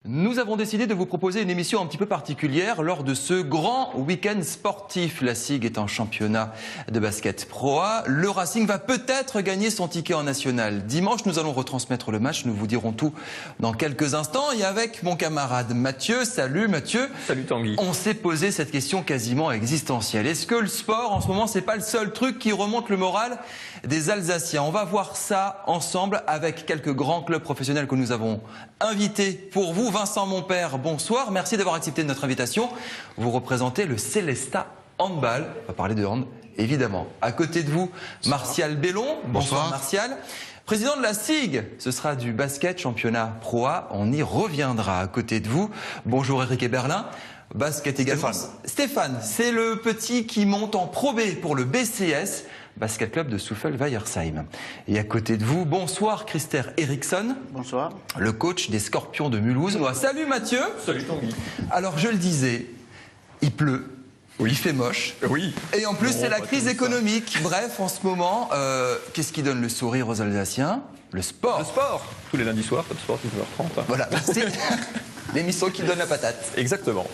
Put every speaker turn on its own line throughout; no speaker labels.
Nous avons décidé de vous proposer une émission un petit peu particulière lors de ce grand week-end sportif. La SIG est en championnat de basket Pro A. Le Racing va peut-être gagner son ticket en national. Dimanche, nous allons retransmettre le match. Nous vous dirons tout dans quelques instants. Et avec mon camarade Mathieu. Salut Mathieu.
Salut Tanguy.
On s'est posé cette question quasiment existentielle. Est-ce que le sport, en ce moment, c'est pas le seul truc qui remonte le moral des Alsaciens? On va voir ça ensemble avec quelques grands clubs professionnels que nous avons invités pour vous. Vincent Monpère, bonsoir. Merci d'avoir accepté notre invitation. Vous représentez le Célestat Handball. On va parler de hand, évidemment. À côté de vous, Martial Bellon. Bonsoir Martial. Président de la SIG, ce sera du basket championnat Pro A. On y reviendra. À côté de vous, bonjour Eric Eberlin. Basket également. Stéphane, c'est le petit qui monte en Pro B pour le BCS. Basket Club de Soufel-Weiersheim. Et à côté de vous, bonsoir Christer Eriksson.
Bonsoir.
Le coach des Scorpions de Mulhouse. Salut Mathieu.
Salut Tanguy.
Alors je le disais, il pleut. Oui. Il fait moche.
Oui.
Et en plus, c'est la crise économique. Bref, en ce moment, qu'est-ce qui donne le sourire aux Alsaciens? Le sport.
Le sport. Tous les lundis soirs, Top Sport, 19h30.
Voilà, merci. L'émission qui donne la patate.
Exactement.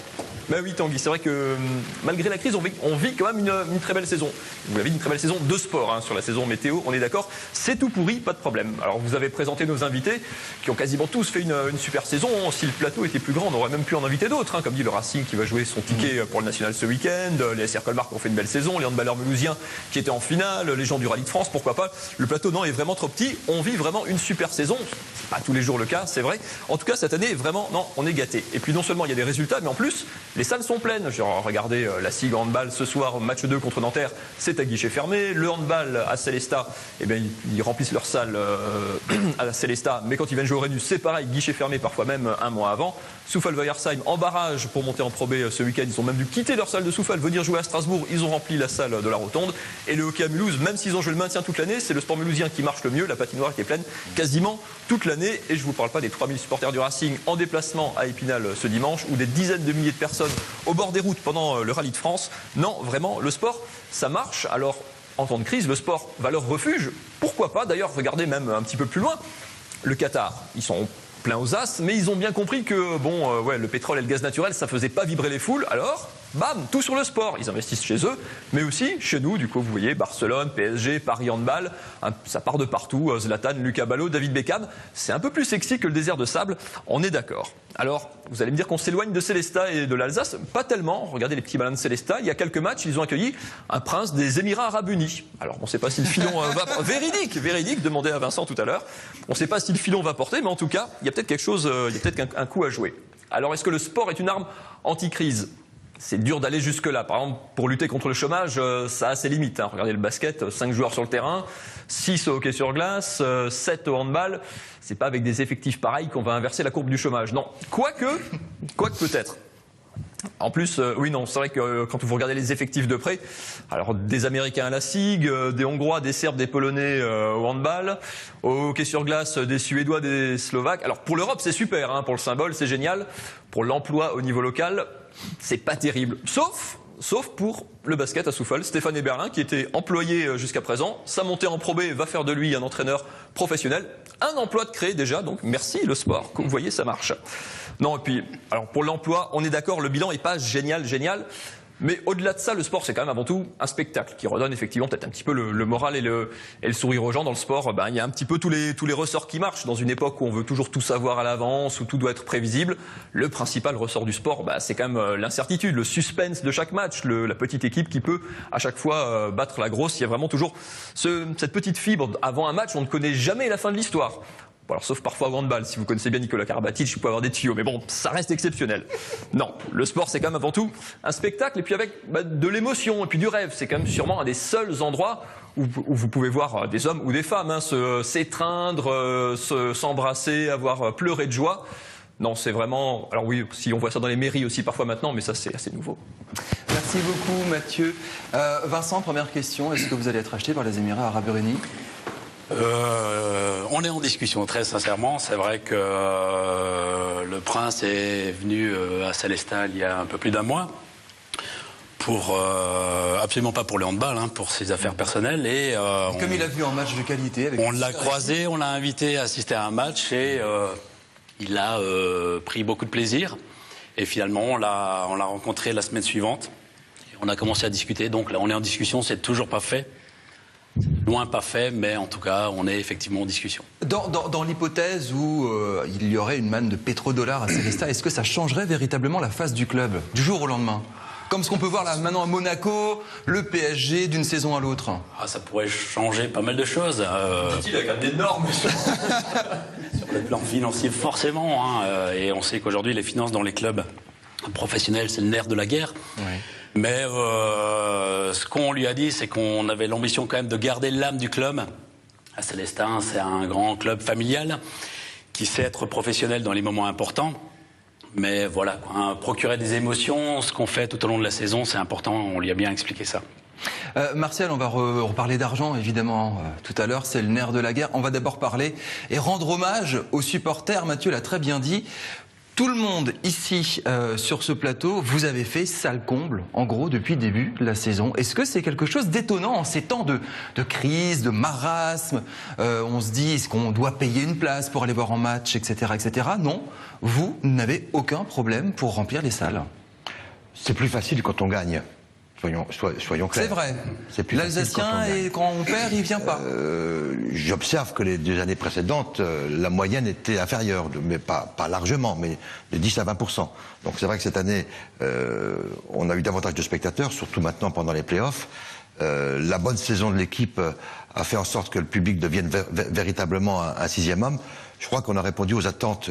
Ben oui Tanguy, c'est vrai que malgré la crise, on vit quand même une très belle saison. Vous l'avez dit, une très belle saison de sport sur la saison météo, on est d'accord. C'est tout pourri, pas de problème. Alors vous avez présenté nos invités qui ont quasiment tous fait une super saison. Si le plateau était plus grand, on aurait même pu en inviter d'autres. Comme dit le Racing qui va jouer son ticket pour le National ce week-end, les SR Colmar qui ont fait une belle saison, les handballeurs mulhousiens qui étaient en finale, les gens du Rallye de France, pourquoi pas. Le plateau non est vraiment trop petit. On vit vraiment une super saison. C'est pas tous les jours le cas, c'est vrai. En tout cas, cette année, vraiment, non, on est gâtés. Et puis non seulement il y a des résultats, mais en plus, les salles sont pleines. J'ai regardé la SIG handball ce soir, match 2 contre Nanterre, c'est à guichet fermé. Le handball à Célestat, eh bien, ils remplissent leur salle à la Célestat, mais quand ils viennent jouer au Rhenus, c'est pareil, guichet fermé, parfois même un mois avant. Soufel-Weiersheim en barrage pour monter en Pro B ce week-end. Ils ont même dû quitter leur salle de Soufel, venir jouer à Strasbourg. Ils ont rempli la salle de la Rotonde. Et le hockey à Mulhouse, même s'ils ont joué le maintien toute l'année, c'est le sport mulhousien qui marche le mieux. La patinoire qui est pleine quasiment toute l'année. Et je ne vous parle pas des 3000 supporters du Racing en déplacement à Épinal ce dimanche ou des dizaines de milliers de personnes au bord des routes pendant le Rallye de France. Non, vraiment, le sport, ça marche. Alors, en temps de crise, le sport va leur refuge. Pourquoi pas? D'ailleurs, regardez même un petit peu plus loin. Le Qatar, ils sont plein aux as, mais ils ont bien compris que le pétrole et le gaz naturel, ça faisait pas vibrer les foules. Alors, bam, tout sur le sport. Ils investissent chez eux, mais aussi chez nous. Du coup, vous voyez, Barcelone, PSG, Paris Handball, ça part de partout. Zlatan, Lucas Ballot, David Beckham. C'est un peu plus sexy que le désert de sable, on est d'accord. Alors, vous allez me dire qu'on s'éloigne de Célestat et de l'Alsace? Pas tellement. Regardez les petits malins de Célestat. Il y a quelques matchs, ils ont accueilli un prince des Émirats Arabes Unis. Alors, on ne sait pas si le filon va... Véridique, demandez à Vincent tout à l'heure. On ne sait pas si le filon va porter, mais en tout cas, il y a peut-être quelque chose, il y a peut-être un coup à jouer. Alors, est-ce que le sport est une arme anti-crise? C'est dur d'aller jusque-là. Par exemple, pour lutter contre le chômage, ça a ses limites. Regardez le basket, 5 joueurs sur le terrain, 6 au hockey sur glace, 7 au handball. C'est pas avec des effectifs pareils qu'on va inverser la courbe du chômage. Non, quoique peut-être. En plus, oui, non, c'est vrai que quand vous regardez les effectifs de près, alors des Américains à la SIG, des Hongrois, des Serbes, des Polonais au handball, au hockey sur glace, des Suédois, des Slovaques. Alors pour l'Europe, c'est super, pour le symbole, c'est génial. Pour l'emploi au niveau local, c'est pas terrible. Sauf pour le basket à Soufel, Stéphane Eberlin, qui était employé jusqu'à présent. Sa montée en Pro B va faire de lui un entraîneur professionnel. Un emploi de créé déjà, donc merci le sport. Comme vous voyez, ça marche. Non, et puis, alors pour l'emploi, on est d'accord, le bilan est pas génial. Mais au-delà de ça, le sport, c'est quand même avant tout un spectacle qui redonne effectivement peut-être un petit peu le moral et le sourire aux gens. Dans le sport, il y a un petit peu tous les ressorts qui marchent. Dans une époque où on veut toujours tout savoir à l'avance, où tout doit être prévisible, le principal ressort du sport, c'est quand même l'incertitude, le suspense de chaque match, la petite équipe qui peut à chaque fois battre la grosse. Il y a vraiment toujours cette petite fibre. Avant un match, on ne connaît jamais la fin de l'histoire. Bon, alors, sauf parfois au handball, si vous connaissez bien Nicolas Karabatic, vous pouvez avoir des tuyaux, mais bon, ça reste exceptionnel. Non, le sport, c'est quand même avant tout un spectacle, et puis avec de l'émotion, et puis du rêve. C'est quand même sûrement un des seuls endroits où vous pouvez voir des hommes ou des femmes s'étreindre, s'embrasser, avoir pleuré de joie. Non, c'est vraiment... Alors oui, si on voit ça dans les mairies aussi parfois maintenant, mais ça, c'est assez nouveau.
Merci beaucoup, Mathieu. Vincent, première question, est-ce que vous allez être acheté par les Émirats Arabes Unis?
On est en discussion, très sincèrement. C'est vrai que le prince est venu à Célestat il y a un peu plus d'un mois. Absolument pas pour le handball, pour ses affaires personnelles. Et
comme il a vu un match de qualité. On
l'a croisé, on l'a invité à assister à un match et Il a pris beaucoup de plaisir. Et finalement, on l'a rencontré la semaine suivante. Et on a commencé à discuter. Donc là, on est en discussion. C'est toujours pas fait. Loin pas fait, mais en tout cas, on est effectivement en discussion.
Dans l'hypothèse où il y aurait une manne de pétrodollars à Célestat, est-ce que ça changerait véritablement la face du club du jour au lendemain? Comme ce qu'on peut voir là maintenant à Monaco, le PSG d'une saison à l'autre.
Ah, ça pourrait changer pas mal de choses.
Dit-il avec un énorme
sur le plan financier, forcément. Hein, et on sait qu'aujourd'hui, les finances dans les clubs professionnels, c'est le nerf de la guerre.
Oui.
Mais ce qu'on lui a dit, c'est qu'on avait l'ambition quand même de garder l'âme du club. À Célestin, c'est un grand club familial qui sait être professionnel dans les moments importants. Mais voilà, quoi, procurer des émotions, ce qu'on fait tout au long de la saison, c'est important, on lui a bien expliqué ça.
Martial, on va reparler d'argent évidemment tout à l'heure, c'est le nerf de la guerre. On va d'abord parler et rendre hommage aux supporters, Mathieu l'a très bien dit. Tout le monde ici sur ce plateau, vous avez fait salle comble, en gros, depuis le début de la saison. Est-ce que c'est quelque chose d'étonnant en ces temps de crise, de marasme? On se dit, est-ce qu'on doit payer une place pour aller voir un match, etc., etc. Non, vous n'avez aucun problème pour remplir les salles.
C'est plus facile quand on gagne. Soyons clairs.
C'est vrai.
L'Alsacien,
quand on perd, il vient pas.
J'observe que les 2 années précédentes, la moyenne était inférieure, mais pas largement, mais de 10 à 20%. Donc c'est vrai que cette année, on a eu davantage de spectateurs, surtout maintenant pendant les playoffs. La bonne saison de l'équipe a fait en sorte que le public devienne véritablement un 6e homme. Je crois qu'on a répondu aux attentes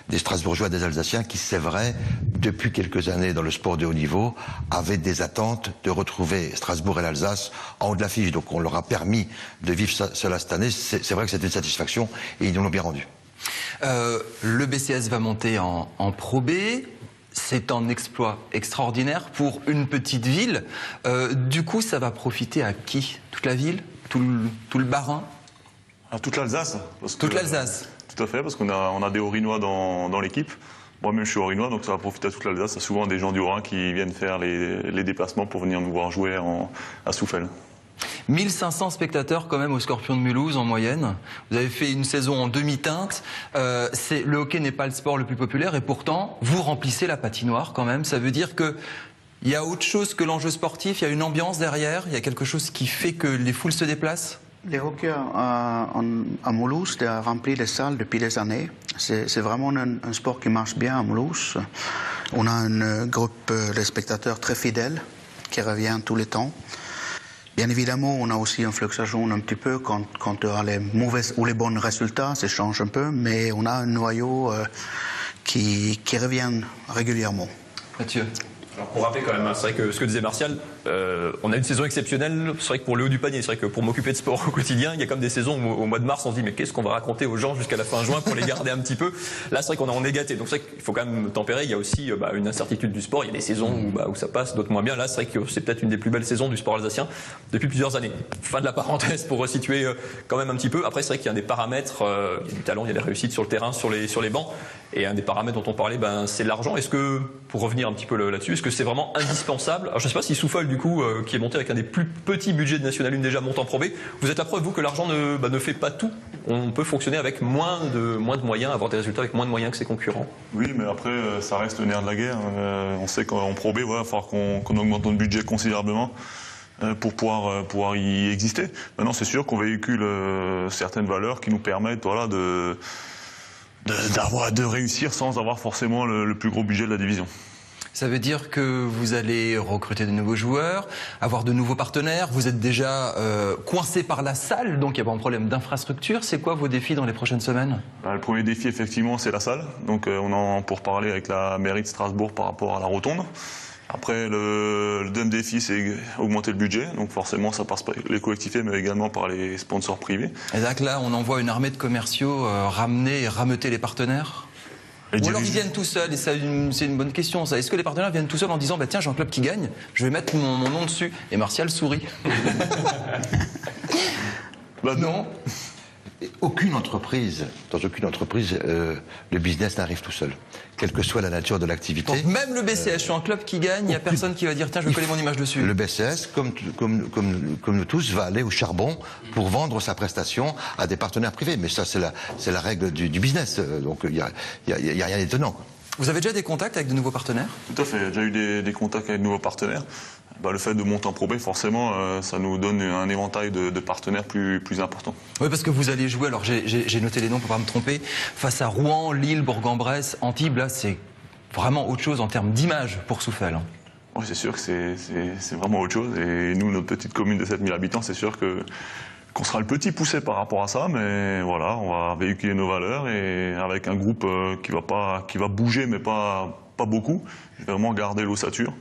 des Strasbourgeois, des Alsaciens, qui, c'est vrai, depuis quelques années dans le sport de haut niveau, avaient des attentes de retrouver Strasbourg et l'Alsace en haut de l'affiche. Donc on leur a permis de vivre cela cette année. C'est vrai que c'était une satisfaction et ils nous l'ont bien rendu.
Le BCS va monter en Pro B. C'est un exploit extraordinaire pour une petite ville. Du coup, ça va profiter à qui? Toute la ville? Tout le Bas-Rhin?
À toute l'Alsace.
Toute l'Alsace.
Tout à fait, parce qu'on a des Haut-Rhinois dans l'équipe. Moi-même, je suis Haut-Rhinois, donc ça va profiter à toute l'Alsace. Il y a souvent des gens du Haut-Rhin qui viennent faire les déplacements pour venir nous voir jouer à Souffel.
1500 spectateurs quand même au Scorpion de Mulhouse en moyenne. Vous avez fait une saison en demi-teinte. Le hockey n'est pas le sport le plus populaire et pourtant, vous remplissez la patinoire quand même. Ça veut dire que il y a autre chose que l'enjeu sportif, il y a une ambiance derrière, il y a quelque chose qui fait que les foules se déplacent?
Les hockeyeurs à Mulhouse ont rempli les salles depuis des années. C'est vraiment un sport qui marche bien à Mulhouse. On a un groupe de spectateurs très fidèles qui revient tous les temps. Bien évidemment, on a aussi une fluctuation un petit peu quand on a les mauvais ou les bons résultats, ça change un peu, mais on a un noyau qui revient régulièrement.
Mathieu.
Alors pour rappeler quand même, c'est vrai que ce que disait Martial, on a une saison exceptionnelle. C'est vrai que pour le haut du panier, c'est vrai que pour m'occuper de sport au quotidien, il y a comme des saisons où, au mois de mars, on se dit mais qu'est-ce qu'on va raconter aux gens jusqu'à la fin juin pour les garder un petit peu. Là, c'est vrai qu'on est gâté. Donc c'est vrai qu'il faut quand même tempérer. Il y a aussi une incertitude du sport. Il y a des saisons où ça passe, d'autres moins bien. Là, c'est vrai que c'est peut-être une des plus belles saisons du sport alsacien depuis plusieurs années. Fin de la parenthèse pour resituer quand même un petit peu. Après, c'est vrai qu'il y a des paramètres, il y a du talent, il y a des réussites sur le terrain, sur les bancs. Et un des paramètres dont on parlait, c'est l'argent. Est-ce que, pour revenir un petit peu là-dessus, est-ce que c'est vraiment indispensable? Alors je ne sais pas si Souffel, du coup, qui est monté avec un des plus petits budgets de National 1 déjà, monte en Pro B, vous êtes la preuve, vous, que l'argent ne fait pas tout. On peut fonctionner avec moins de moyens, avoir des résultats avec moins de moyens que ses concurrents.
Oui, mais après, ça reste le nerf de la guerre. On sait qu'en Pro B, il va falloir qu'on augmente notre budget considérablement pour pouvoir y exister. Maintenant, c'est sûr qu'on véhicule certaines valeurs qui nous permettent de réussir sans avoir forcément le plus gros budget de la division.
Ça veut dire que vous allez recruter de nouveaux joueurs, avoir de nouveaux partenaires. Vous êtes déjà coincé par la salle, donc il n'y a pas un problème d'infrastructure. C'est quoi vos défis dans les prochaines semaines?
Le premier défi, effectivement, c'est la salle. Donc on en pour parler avec la mairie de Strasbourg par rapport à la rotonde. Après, le deuxième défi, c'est augmenter le budget. Donc forcément, ça passe par les collectifs, mais également par les sponsors privés.
Et donc là, on envoie une armée de commerciaux ramener et rameuter les partenaires? Ou alors ils viennent tout seuls, et c'est une bonne question ça. Est-ce que les partenaires viennent tout seuls en disant tiens, j'ai un club qui gagne, je vais mettre mon nom dessus? Et Martial sourit.
Non.
aucune entreprise, dans aucune entreprise, le business n'arrive tout seul, quelle que soit la nature de l'activité.
Donc même le BCS, je suis un club qui gagne, il n'y a personne qui va dire tiens, je veux coller mon image dessus.
Le BCS, comme nous tous, va aller au charbon pour vendre sa prestation à des partenaires privés. Mais ça, c'est la règle du business. Donc il y a rien d'étonnant.
Vous avez déjà des contacts avec de nouveaux partenaires?
Tout à fait, j'ai déjà eu des contacts avec de nouveaux partenaires. Le fait de monter en Pro B, forcément, ça nous donne un éventail de partenaires plus important.
Oui, parce que vous allez jouer, alors j'ai noté les noms pour ne pas me tromper, face à Rouen, Lille, Bourg-en-Bresse, Antibes, là c'est vraiment autre chose en termes d'image pour Soufel.
Oui, c'est sûr que c'est vraiment autre chose. Et nous, notre petite commune de 7000 habitants, c'est sûr qu'on sera le petit poussé par rapport à ça, mais voilà, on va véhiculer nos valeurs et avec un groupe qui va bouger, mais pas beaucoup, vraiment garder l'ossature.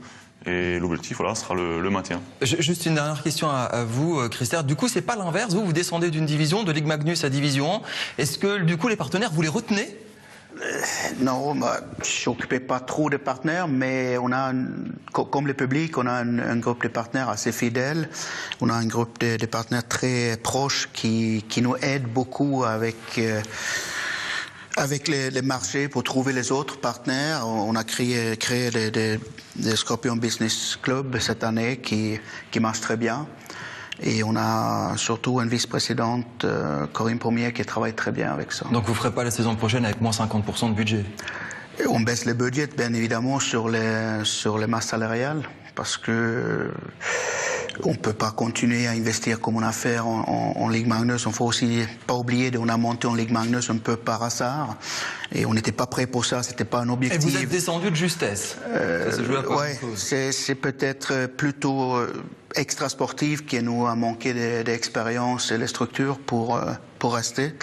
Et l'objectif, voilà, sera le maintien.
Juste une dernière question à vous, Christère. Du coup, c'est pas l'inverse. Vous descendez d'une division, de Ligue Magnus à Division 1. Est-ce que, du coup, les partenaires, vous les retenez?
Non, je m'occupais pas trop de partenaires, mais on a, comme le public, on a un groupe de partenaires assez fidèles. On a un groupe de partenaires très proches qui nous aident beaucoup avec les marchés pour trouver les autres partenaires. On a créé des Scorpion Business Club cette année qui marche très bien. Et on a surtout une vice-présidente, Corinne Pommier, qui travaille très bien avec ça.
Donc vous ne ferez pas la saison prochaine avec moins 50% de budget?
Et on baisse le budget, bien évidemment, sur les masses salariales, parce que on peut pas continuer à investir comme on a fait en Ligue Magnus. On faut aussi pas oublier qu'on a monté en Ligue Magnus un peu par hasard. Et on n'était pas prêt pour ça, c'était pas un objectif.
Et vous êtes descendu de justesse.
Ouais, c'est peut-être plutôt extra sportif qui nous a manqué d'expérience et les structures pour rester.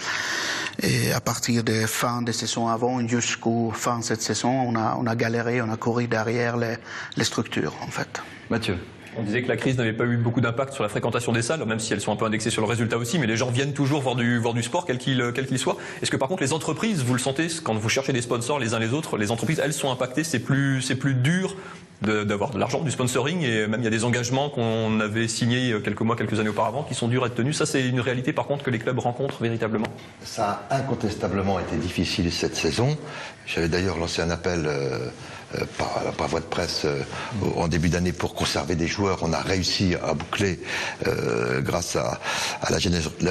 Et à partir des fins de saison avant jusqu'aux fins de cette saison, on a galéré, on a couru derrière les structures, en fait.
Mathieu.
On disait que la crise n'avait pas eu beaucoup d'impact sur la fréquentation des salles, même si elles sont un peu indexées sur le résultat aussi, mais les gens viennent toujours voir du sport, quel qu'il soit. Est-ce que par contre les entreprises, vous le sentez, quand vous cherchez des sponsors les uns les autres, les entreprises, elles sont impactées, c'est plus dur d'avoir de l'argent, du sponsoring, et même il y a des engagements qu'on avait signés quelques années auparavant qui sont durs à être tenus. Ça, c'est une réalité par contre que les clubs rencontrent véritablement.
Ça a incontestablement été difficile cette saison. J'avais d'ailleurs lancé un appel par voie de presse en début d'année pour conserver des joueurs. On a réussi à boucler grâce à la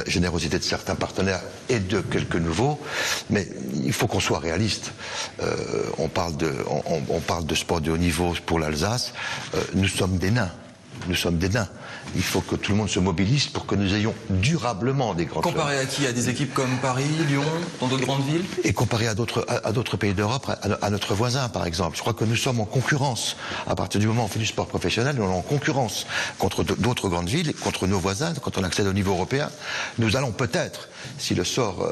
générosité de certains partenaires et de quelques nouveaux. Mais il faut qu'on soit réaliste. On parle de sport de haut niveau pour l'Alsace. Nous sommes des nains. Nous sommes des nains. Il faut que tout le monde se mobilise pour que nous ayons durablement des grands clubs.
Comparé à qui? À des équipes comme Paris, Lyon, dans d'autres grandes villes? Et
comparé à d'autres pays d'Europe, à notre voisin par exemple. Je crois que nous sommes en concurrence. À partir du moment où on fait du sport professionnel, nous sommes en concurrence contre d'autres grandes villes, contre nos voisins. Quand on accède au niveau européen, nous allons peut-être, si le sort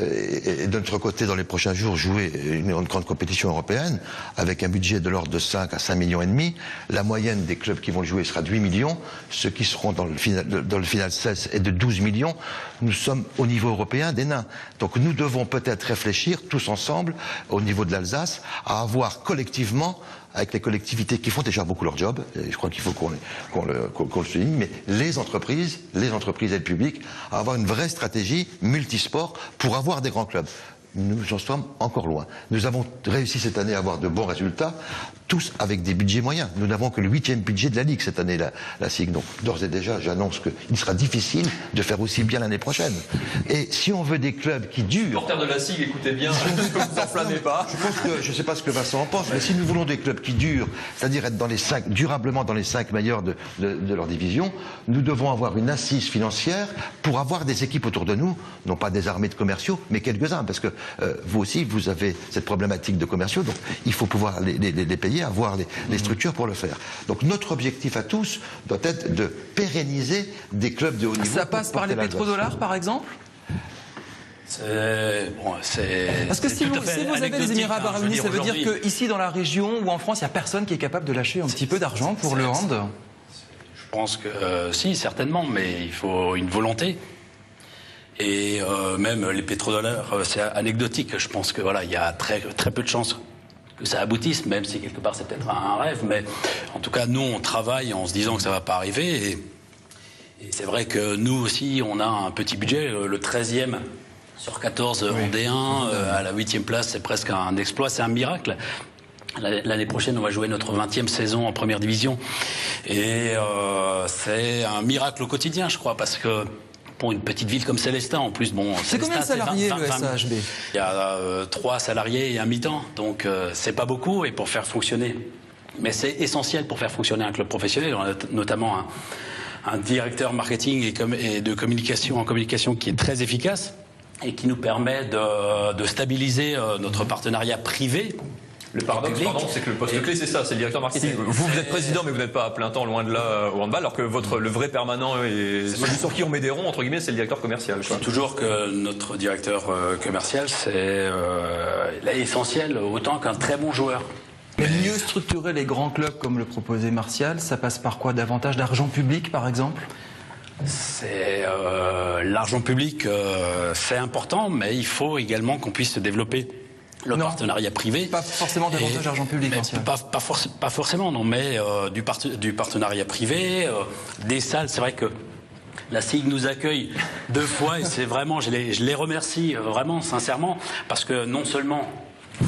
est de notre côté dans les prochains jours, jouer une grande compétition européenne avec un budget de l'ordre de 5 à 5 millions et demi. La moyenne des clubs qui vont le jouer sera de 8 millions. Ceux qui seront dans le final 16 est de 12 millions. Nous sommes au niveau européen des nains. Donc nous devons peut-être réfléchir tous ensemble au niveau de l'Alsace à avoir collectivement, avec les collectivités qui font déjà beaucoup leur job, et je crois qu'il faut qu'on le souligne, mais les entreprises et le public, à avoir une vraie stratégie multisport pour avoir des grands clubs. Nous en sommes encore loin. Nous avons réussi cette année à avoir de bons résultats, tous avec des budgets moyens. Nous n'avons que le 8e budget de la Ligue cette année, la SIG. Donc d'ores et déjà, j'annonce qu'il sera difficile de faire aussi bien l'année prochaine. Et si on veut des clubs qui durent...
Porteur de la SIG, écoutez bien, ne vous enflammez pas.
Je ne sais pas ce que Vincent en pense, mais si nous voulons des clubs qui durent, c'est-à-dire être durablement dans les 5 meilleurs de leur division, nous devons avoir une assise financière pour avoir des équipes autour de nous, non pas des armées de commerciaux, mais quelques-uns, parce que vous aussi, vous avez cette problématique de commerciaux, donc il faut pouvoir les payer, avoir les structures pour le faire. Donc notre objectif à tous doit être de pérenniser des clubs de haut niveau.
Ça passe par les pétrodollars, par exemple? Parce que si vous avez les Émirats Arabes Unis, ça veut dire qu'ici dans la région ou en France, il n'y a personne qui est capable de lâcher un petit peu d'argent pour le hand?
Je pense que si, certainement, mais il faut une volonté. Et même les pétrodollars, c'est anecdotique. Je pense que voilà, il y a très peu de chances que ça aboutisse, même si quelque part c'est peut-être un rêve. Mais en tout cas, nous, on travaille en se disant que ça va pas arriver. Et c'est vrai que nous aussi, on a un petit budget. Le 13e Sur 14 en D1, à la 8e place, c'est presque un exploit, c'est un miracle. L'année prochaine, on va jouer notre 20e saison en première division. Et c'est un miracle au quotidien, je crois, parce que pour une petite ville comme Célestin, en plus, bon...
C'est combien de salariés, le SAHB?
Il y a 3 salariés et un mi-temps, donc c'est pas beaucoup, et pour faire fonctionner... Mais c'est essentiel pour faire fonctionner un club professionnel. On a notamment un directeur marketing et de communication en communication qui est très efficace et qui nous permet de stabiliser notre partenariat privé.
Le paradoxe, pardon, c'est que le poste clé, c'est ça, c'est le directeur marketing. Vous êtes président, mais vous n'êtes pas à plein temps, loin de là, au handball, alors que le vrai permanent et celui sur qui on met des ronds, entre guillemets, c'est le directeur commercial.
Je dis toujours que notre directeur commercial, c'est essentiel, autant qu'un très bon joueur.
Mais mieux structurer les grands clubs comme le proposait Martial, ça passe par quoi? Davantage d'argent public, par exemple?
C'est l'argent public, c'est important, mais il faut également qu'on puisse développer le partenariat privé.
Pas forcément davantage d'argent public,
pas forcément, non, mais du partenariat privé, des salles. C'est vrai que la SIG nous accueille 2 fois et c'est vraiment, je les remercie vraiment sincèrement, parce que non seulement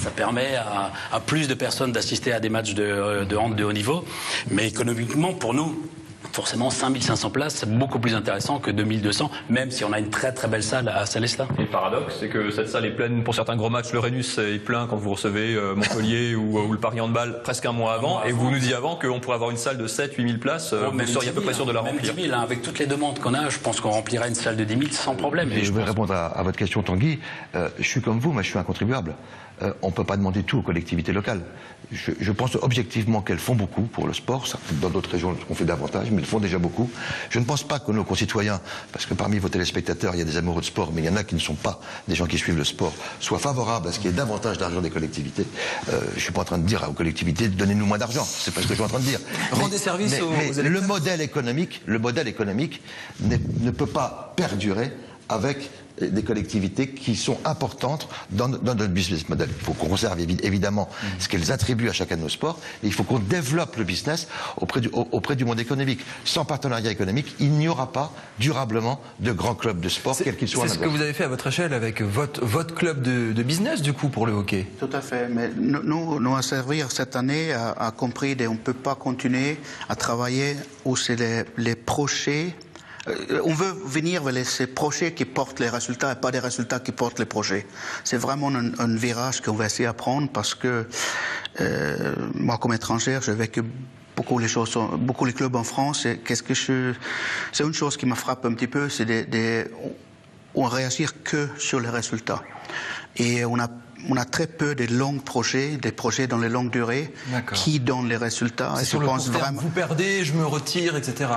ça permet à plus de personnes d'assister à des matchs de hand de haut niveau, mais économiquement pour nous, forcément 5500 places, c'est beaucoup plus intéressant que 2200, même si on a une très très belle salle à Célestin.
Et le paradoxe, c'est que cette salle est pleine pour certains gros matchs. Le Rhenus est plein quand vous recevez Montpellier ou le Paris Handball presque un mois avant. Et vous nous disiez avant qu'on pourrait avoir une salle de 7-8 000 places. Vous seriez à peu près sûr de la remplir.
10 000, avec toutes les demandes qu'on a, je pense qu'on remplirait une salle de 10 000 sans problème.
Et je vais répondre à votre question, Tanguy. Je suis comme vous, mais je suis un contribuable. On ne peut pas demander tout aux collectivités locales. Je pense objectivement qu'elles font beaucoup pour le sport. Dans d'autres régions, on fait davantage, mais elles font déjà beaucoup. Je ne pense pas que nos concitoyens, parce que parmi vos téléspectateurs, il y a des amoureux de sport, mais il y en a qui ne sont pas des gens qui suivent le sport, soient favorables à ce qu'il y ait davantage d'argent des collectivités. Je ne suis pas en train de dire aux collectivités, donnez-nous moins d'argent. C'est pas ce que je suis en train de dire.
Rendez service aux électeurs.
Le modèle économique ne peut pas perdurer avec des collectivités qui sont importantes dans notre business model. Il faut qu'on conserve évidemment ce qu'elles attribuent à chacun de nos sports, et il faut qu'on développe le business auprès du monde économique. Sans partenariat économique, il n'y aura pas durablement de grands clubs de sport, quels qu'ils soient.
C'est ce que vous avez fait à votre échelle avec votre club de business, du coup, pour le hockey.
Tout à fait. Mais nous à Servir cette année a compris qu'on ne peut pas continuer à travailler où c'est les projets. On veut venir vers ces projets qui portent les résultats et pas des résultats qui portent les projets. C'est vraiment un virage qu'on va essayer de prendre, parce que moi, comme étrangère, j'ai vécu beaucoup les clubs en France. Et c'est une chose qui me frappe un petit peu, c'est on réagir que sur les résultats. Et on a très peu de longs projets, des projets dans les longues durées qui donnent les résultats.
C'est sur le court terme, vous perdez, je me retire, etc.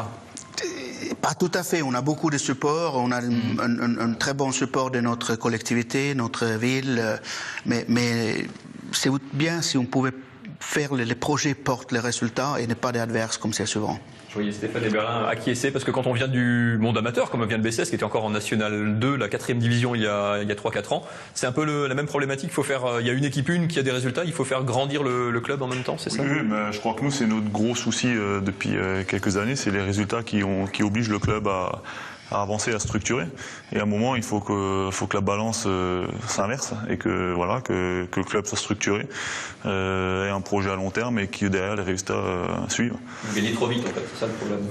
Pas tout à fait. On a beaucoup de support. On a un très bon support de notre collectivité, notre ville. Mais c'est bien si on pouvait faire les projets portent les résultats et ne pas d'adverses comme c'est souvent.
Je voyais Stéphane Eberlin acquiescer, parce que quand on vient du monde amateur, comme vient le BCS, qui était encore en National 2, la 4e division il y a 3-4 ans, c'est un peu la même problématique. Il y a une équipe qui a des résultats, il faut faire grandir le club en même temps, c'est ça?
Oui, mais je crois que nous, c'est notre gros souci depuis quelques années, c'est les résultats qui obligent le club à avancer, à structurer. Et à un moment, il faut que la balance s'inverse, et que le club soit structuré, ait un projet à long terme, et que derrière les résultats suivent.
Vous gagnez trop vite, en fait, c'est ça le problème.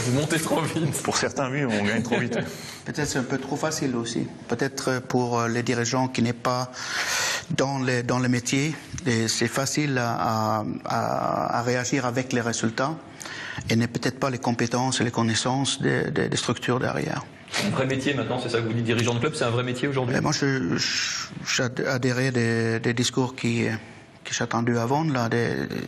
Vous montez trop vite.
Pour certains, oui, on gagne trop vite.
Peut-être c'est un peu trop facile aussi. Peut-être pour les dirigeants qui n'est pas dans le métier, c'est facile à réagir avec les résultats, et n'est peut-être pas les compétences et les connaissances des structures derrière.
Un vrai métier maintenant, c'est ça que vous dites, dirigeant de club, c'est un vrai métier aujourd'hui?
Moi, j'adhérais des discours qui j'ai entendu avant.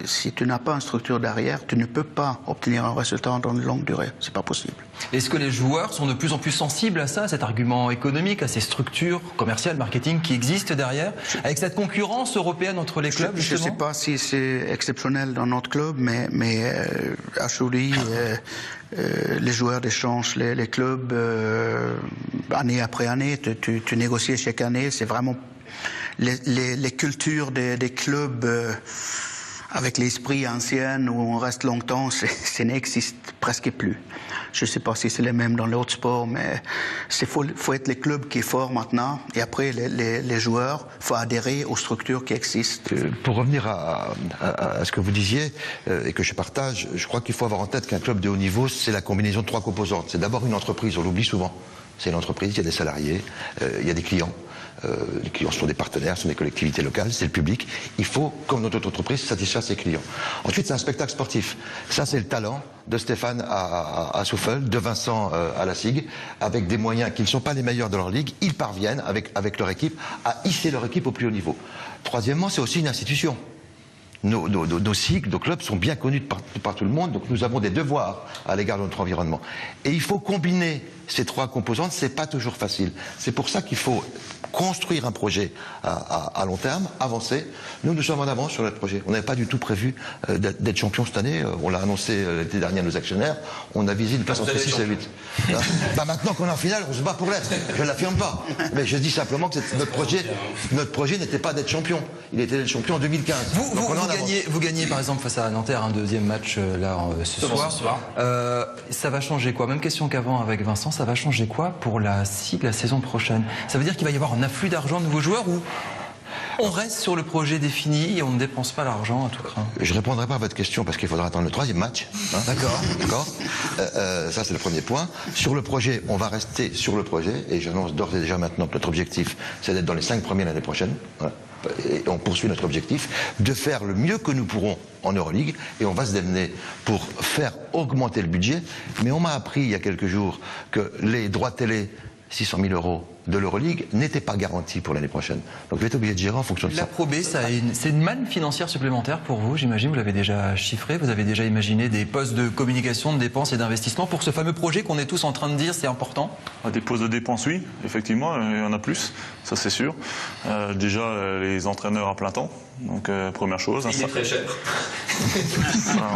Si tu n'as pas une structure derrière, tu ne peux pas obtenir un résultat dans une longue durée. C'est pas possible.
Est-ce que les joueurs sont de plus en plus sensibles à ça, à cet argument économique, à ces structures commerciales, marketing qui existent derrière, avec cette concurrence européenne entre les clubs, justement?
Je ne sais pas si c'est exceptionnel dans notre club, mais à Chouli, les joueurs échangent les clubs année après année. Tu négocies chaque année. C'est vraiment les cultures des clubs Avec l'esprit ancien où on reste longtemps, ça n'existe presque plus. Je ne sais pas si c'est le même dans l'autre sport, mais il faut être les clubs qui sont forts maintenant. Et après, les joueurs, il faut adhérer aux structures qui existent.
Pour revenir à ce que vous disiez, et que je partage, je crois qu'il faut avoir en tête qu'un club de haut niveau, c'est la combinaison de 3 composantes. C'est d'abord une entreprise, on l'oublie souvent. C'est une entreprise, il y a des salariés, il y a des clients. Les clients sont des partenaires, sont des collectivités locales, c'est le public. Il faut, comme dans toute entreprise, satisfaire ses clients. Ensuite, c'est un spectacle sportif. Ça, c'est le talent de Stéphane à Souffel, de Vincent à la SIG, avec des moyens qui ne sont pas les meilleurs de leur ligue. Ils parviennent, avec leur équipe, à hisser leur équipe au plus haut niveau. Troisièmement, c'est aussi une institution. Nos cycles, nos clubs sont bien connus par tout le monde, donc nous avons des devoirs à l'égard de notre environnement. Et il faut combiner ces 3 composantes, c'est pas toujours facile. C'est pour ça qu'il faut construire un projet à long terme, avancer. Nous sommes en avance sur notre projet. On n'avait pas du tout prévu d'être champion cette année. On l'a annoncé l'été dernier à nos actionnaires. On a visé une place entre 6 et 8. Maintenant qu'on est en finale, on se bat pour l'être. Je ne l'affirme pas. Mais je dis simplement que notre projet n'était pas d'être champion. Il était d'être champion en 2015.
Vous gagnez par exemple face à Nanterre un deuxième match ce soir. Ça va changer quoi? Même question qu'avant avec Vincent. Ça va changer quoi pour la SIG la saison prochaine? Ça veut dire qu'il va y avoir un afflux d'argent de nouveaux joueurs ou on reste sur le projet défini et on ne dépense pas l'argent à tout craint?
Je ne répondrai pas à votre question parce qu'il faudra attendre le 3e match. Hein. D'accord. Ça, c'est le premier point. Sur le projet, on va rester sur le projet et j'annonce d'ores et déjà maintenant que notre objectif, c'est d'être dans les 5 premiers l'année prochaine. Voilà. Et on poursuit notre objectif de faire le mieux que nous pourrons en Euroleague et on va se démener pour faire augmenter le budget. Mais on m'a appris il y a quelques jours que les droits télé, 600 000 € de l'Euroleague, n'étaient pas garantis pour l'année prochaine. Donc vous êtes obligé de gérer en fonction de ça.
La Pro B, c'est une manne financière supplémentaire pour vous, j'imagine. Vous l'avez déjà chiffré, vous avez déjà imaginé des postes de communication, de dépenses et d'investissement pour ce fameux projet qu'on est tous en train de dire c'est important?
Des postes de dépenses, oui, effectivement, il y en a plus, ça c'est sûr. Déjà, les entraîneurs à plein temps, donc première chose.
Il est très cher.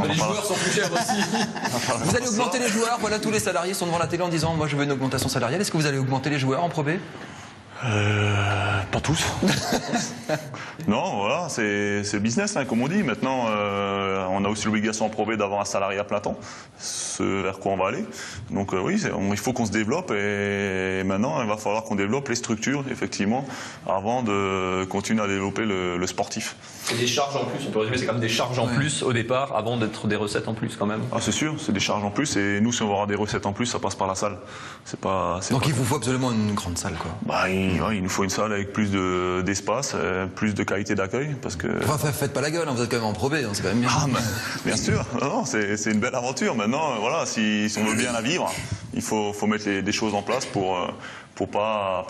Les
joueurs sont plus chers aussi.
Vous allez augmenter les joueurs, voilà, tous les salariés sont devant la télé en disant moi je veux une augmentation salariale. Est-ce que vous allez augmenter les joueurs en Pro B?
Pas tous. Non, voilà, c'est le business, hein, comme on dit. Maintenant, on a aussi l'obligation en Pro B d'avoir un salarié à plein temps, ce vers quoi on va aller. Donc oui, il faut qu'on se développe et maintenant, il va falloir qu'on développe les structures, effectivement, avant de continuer à développer le sportif.
C'est des charges en plus, on peut résumer, c'est quand même des charges en plus au départ, avant d'être des recettes en plus quand même.
Ah, c'est sûr, c'est des charges en plus et nous, si on veut avoir des recettes en plus, ça passe par la salle.
Donc il vous faut absolument une grande salle, quoi.
Bah, il nous faut une salle avec plus d'espace, plus de qualité d'accueil, parce que...
Enfin, faites pas la gueule, hein, vous êtes quand même en Pro B, hein, c'est quand même bien.
Ah, bien sûr, non, c'est une belle aventure. Maintenant, voilà, si on veut bien la vivre, il faut mettre des choses en place pour pas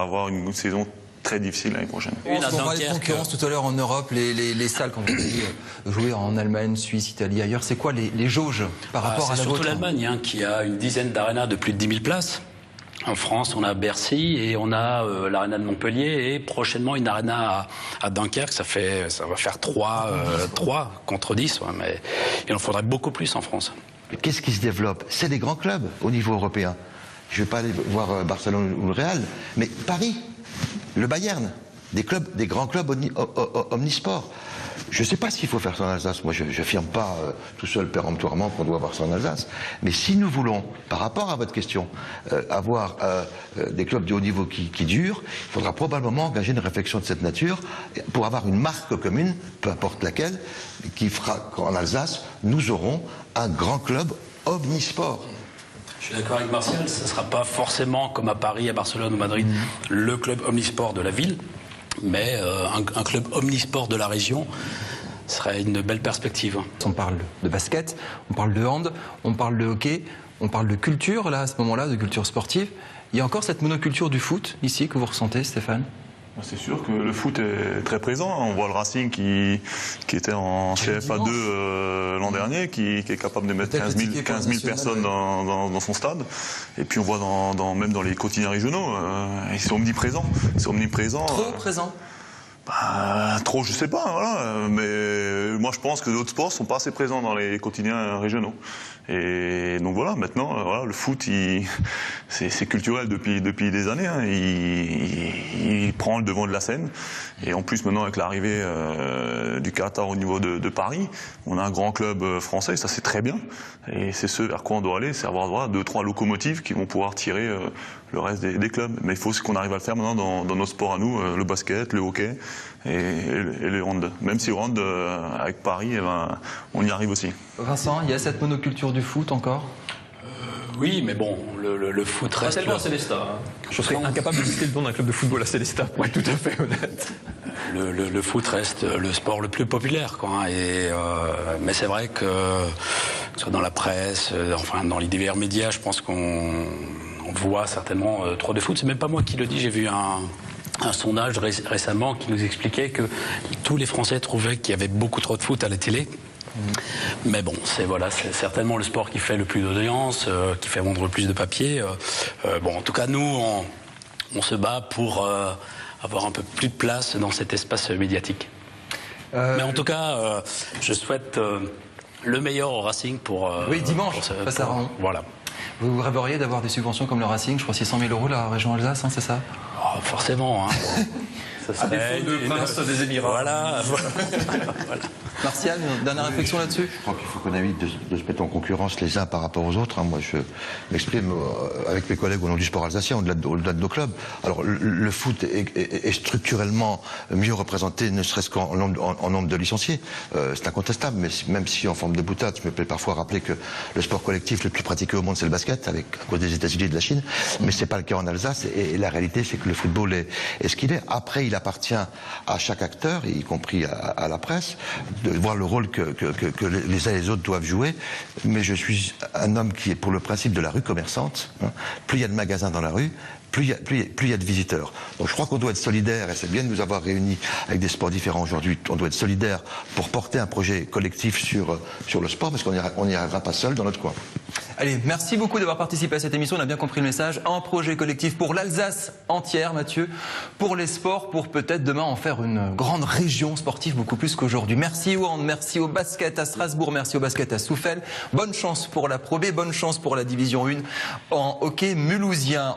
avoir une saison très difficile l'année prochaine.
On parlait de concurrence tout à l'heure en Europe, les salles, quand vous dites jouer en Allemagne, Suisse, Italie, ailleurs, c'est quoi les jauges par rapport à la vôtre?
C'est surtout l'Allemagne hein, qui a une dizaine d'arénas de plus de 10 000 places. En France, on a Bercy et on a l'aréna de Montpellier et prochainement une aréna à Dunkerque. Ça va faire 3 contre 10, ouais, mais il en faudrait beaucoup plus en France.
Qu'est-ce qui se développe? C'est des grands clubs au niveau européen. Je ne vais pas aller voir Barcelone ou le Real, mais Paris, le Bayern, des grands clubs omnisports. Je ne sais pas s'il faut faire ça en Alsace. Moi, je n'affirme pas tout seul péremptoirement qu'on doit avoir ça en Alsace. Mais si nous voulons, par rapport à votre question, avoir des clubs de haut niveau qui durent, il faudra probablement engager une réflexion de cette nature pour avoir une marque commune, peu importe laquelle, qui fera qu'en Alsace, nous aurons un grand club omnisport.
Je suis d'accord avec Martial, ce ne sera pas forcément comme à Paris, à Barcelone ou Madrid, le club omnisport de la ville. Mais un club omnisport de la région serait une belle perspective.
On parle de basket, on parle de hand, on parle de hockey, on parle de culture, là, à ce moment-là, de culture sportive. Il y a encore cette monoculture du foot, ici, que vous ressentez, Stéphane?
C'est sûr que le foot est très présent. On voit le Racing qui était en CFA2 l'an dernier, qui est capable de mettre 15 000 personnes dans son stade. Et puis on voit même dans les quotidiens régionaux, ils sont omniprésents.
Trop présents?
Trop, je sais pas, voilà. Mais moi je pense que d'autres sports sont pas assez présents dans les quotidiens régionaux. Et donc voilà, maintenant, voilà, le foot, c'est culturel depuis des années. Hein. Il prend le devant de la scène. Et en plus, maintenant, avec l'arrivée du Qatar au niveau de Paris, on a un grand club français, ça c'est très bien. Et c'est ce vers quoi on doit aller, c'est avoir voilà, 2-3 locomotives qui vont pouvoir tirer le reste des clubs. Mais il faut qu'on arrive à le faire maintenant dans nos sports à nous, le basket, le hockey et le hand. Même si le hand, avec Paris, eh ben, on y arrive aussi.
Vincent, il y a cette monoculture du foot encore?
Oui, mais bon, le foot reste...
Pas tellement à Célestat. Hein. Je serais incapable de citer le nom d'un club de football à Célestat, pour être tout à fait honnête.
Le foot reste le sport le plus populaire, quoi. Hein, mais c'est vrai que soit dans la presse, enfin dans les divers médias, je pense qu'on voit certainement trop de foot. C'est même pas moi qui le dis, j'ai vu un sondage récemment qui nous expliquait que tous les Français trouvaient qu'il y avait beaucoup trop de foot à la télé. Mais bon, c'est certainement le sport qui fait le plus d'audience, qui fait vendre le plus de papier. Bon, en tout cas, nous, on se bat pour avoir un peu plus de place dans cet espace médiatique. Mais en tout cas, je souhaite le meilleur au Racing pour...
oui, dimanche, face à Rouen.
Voilà.
Vous rêveriez d'avoir des subventions comme le Racing, je crois 600 000 € la région Alsace, hein, c'est ça?
Oh, forcément, hein. Ça serait
défaut de prince des Émirats.
Voilà.
Martial, une dernière réflexion là-dessus?
Je crois qu'il faut qu'on évite de se mettre en concurrence les uns par rapport aux autres. Hein. Moi, je m'exprime avec mes collègues au nom du sport alsacien, au-delà de nos clubs. Alors, le foot est structurellement mieux représenté, ne serait-ce qu'en nombre de licenciés. C'est incontestable, mais même si en forme de boutade, je me plais parfois rappeler que le sport collectif le plus pratiqué au monde, c'est le basket, à cause des États-Unis et de la Chine. Mais c'est pas le cas en Alsace. Et la réalité, c'est que le football est ce qu'il est. Après, il appartient à chaque acteur, y compris à la presse, de voir le rôle que les uns et les autres doivent jouer. Mais je suis un homme qui est pour le principe de la rue commerçante. Hein. Plus il y a de magasins dans la rue, plus il y a de visiteurs. Donc je crois qu'on doit être solidaire, et c'est bien de nous avoir réunis avec des sports différents aujourd'hui. On doit être solidaire pour porter un projet collectif sur le sport, parce qu'on n'y arrivera pas seul dans notre coin.
Allez, merci beaucoup d'avoir participé à cette émission. On a bien compris le message. Un projet collectif pour l'Alsace entière, Mathieu, pour les sports, pour peut-être demain en faire une grande région sportive beaucoup plus qu'aujourd'hui. Merci au hand, merci au basket à Strasbourg, merci au basket à Souffel. Bonne chance pour la Pro B, bonne chance pour la Division 1 en hockey mulhousien.